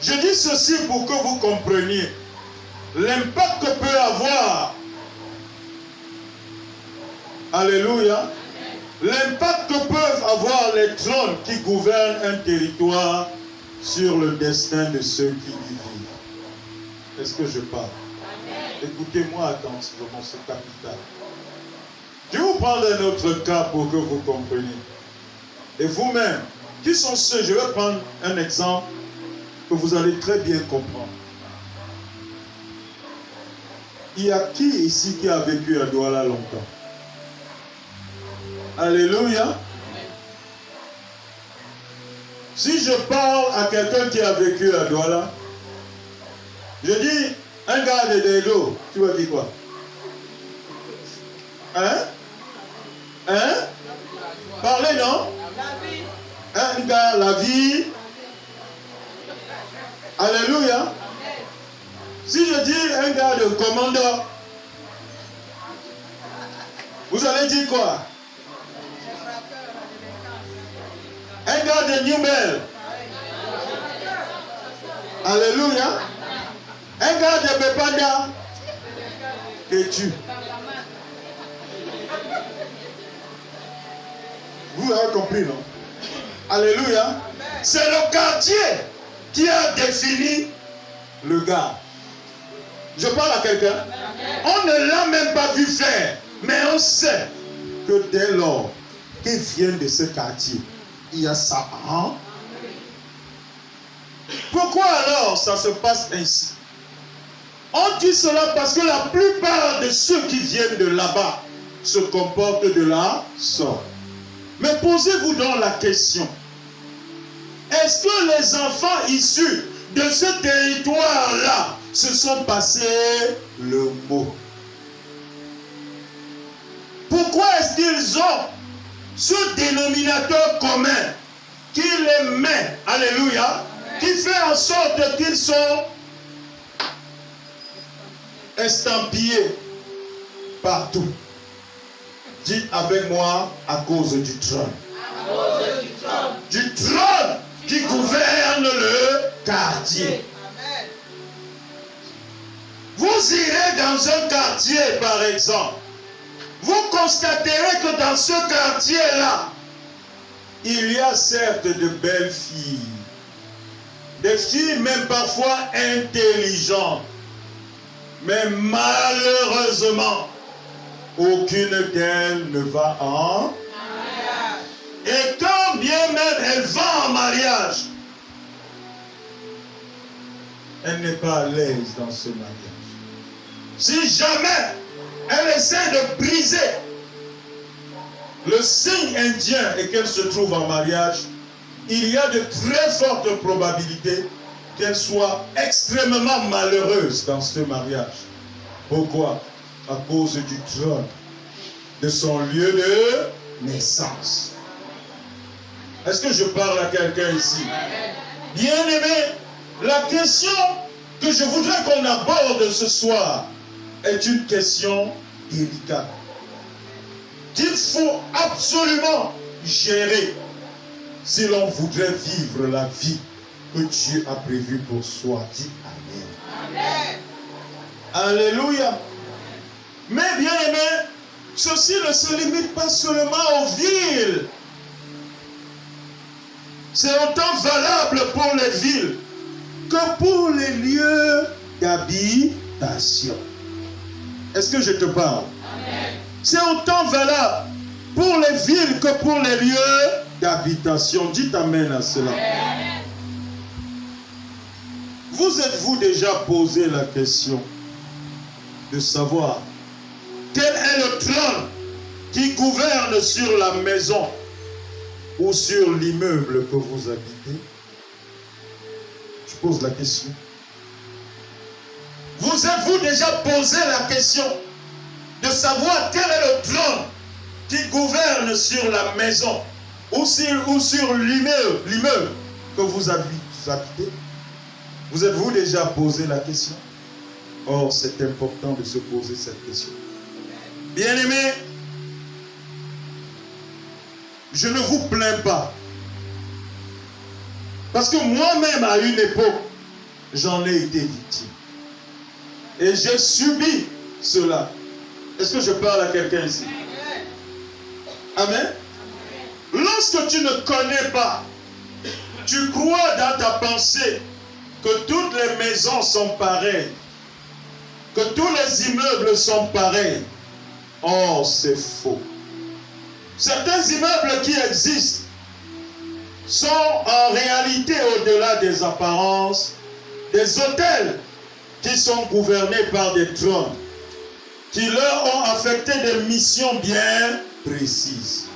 Je dis ceci pour que vous compreniez l'impact que peut avoir, alléluia, l'impact que peuvent avoir les trônes qui gouvernent un territoire sur le destin de ceux qui y vivent. Est-ce que je parle? Écoutez-moi attentivement, c'est capital. Je vais vous prendre un autre cas pour que vous compreniez. Et vous-même, qui sont ceux, je vais prendre un exemple que vous allez très bien comprendre. Il y a qui ici qui a vécu à Douala longtemps? Alléluia. Si je parle à quelqu'un qui a vécu à Douala, je dis un gars de Dedo, tu vas dire quoi? Hein? Hein? Parlez, non? Un gars, la vie. Alléluia. Si je dis un gars de commandant, vous allez dire quoi? Un gars de Newbel. Alléluia. Un gars de Bepanda. Et tu. Vous avez compris, non? Alléluia. C'est le quartier qui a défini le gars. Je parle à quelqu'un. On ne l'a même pas vu faire. Mais on sait que dès lors qu'il vient de ce quartier, il y a ça. Hein? Pourquoi alors ça se passe ainsi? On dit cela parce que la plupart de ceux qui viennent de là-bas se comportent de la sorte. Mais posez-vous donc la question. Est-ce que les enfants issus de ce territoire-là se sont passés le mot? Pourquoi est-ce qu'ils ont ce dénominateur commun qui les met, alléluia, qui fait en sorte qu'ils sont estampillés partout? Dites avec moi, à cause du trône. À cause du trône. Du trône qui gouverne le quartier. Amen. Vous irez dans un quartier, par exemple. Vous constaterez que dans ce quartier-là, il y a certes de belles filles. Des filles même parfois intelligentes. Mais malheureusement, aucune d'elles ne va en mariage. Et quand bien même elle va en mariage, elle n'est pas à l'aise dans ce mariage. Si jamais elle essaie de briser le signe indien et qu'elle se trouve en mariage, il y a de très fortes probabilités qu'elle soit extrêmement malheureuse dans ce mariage. Pourquoi? À cause du trône, de son lieu de naissance. Est-ce que je parle à quelqu'un ici? Bien-aimé, la question que je voudrais qu'on aborde ce soir est une question délicate qu'il faut absolument gérer si l'on voudrait vivre la vie que Dieu a prévue pour soi. Dis Amen. Amen. Alléluia. Mais bien aimé, ceci ne se limite pas seulement aux villes. C'est autant valable pour les villes que pour les lieux d'habitation. Est-ce que je te parle? C'est autant valable pour les villes que pour les lieux d'habitation. Dites Amen à cela. Amen. Vous êtes-vous déjà posé la question de savoir quel est le trône qui gouverne sur la maison ou sur l'immeuble que vous habitez? Je pose la question. Vous êtes-vous déjà posé la question de savoir quel est le trône qui gouverne sur la maison ou sur l'immeuble que vous habitez? Vous êtes-vous déjà posé la question? Or, c'est important de se poser cette question. Bien-aimés, je ne vous plains pas. Parce que moi-même, à une époque, j'en ai été victime. Et j'ai subi cela. Est-ce que je parle à quelqu'un ici? Amen. Lorsque tu ne connais pas, tu crois dans ta pensée que toutes les maisons sont pareilles, que tous les immeubles sont pareils. Oh, c'est faux. Certains immeubles qui existent sont en réalité, au-delà des apparences, des hôtels qui sont gouvernés par des trônes, qui leur ont affecté des missions bien précises.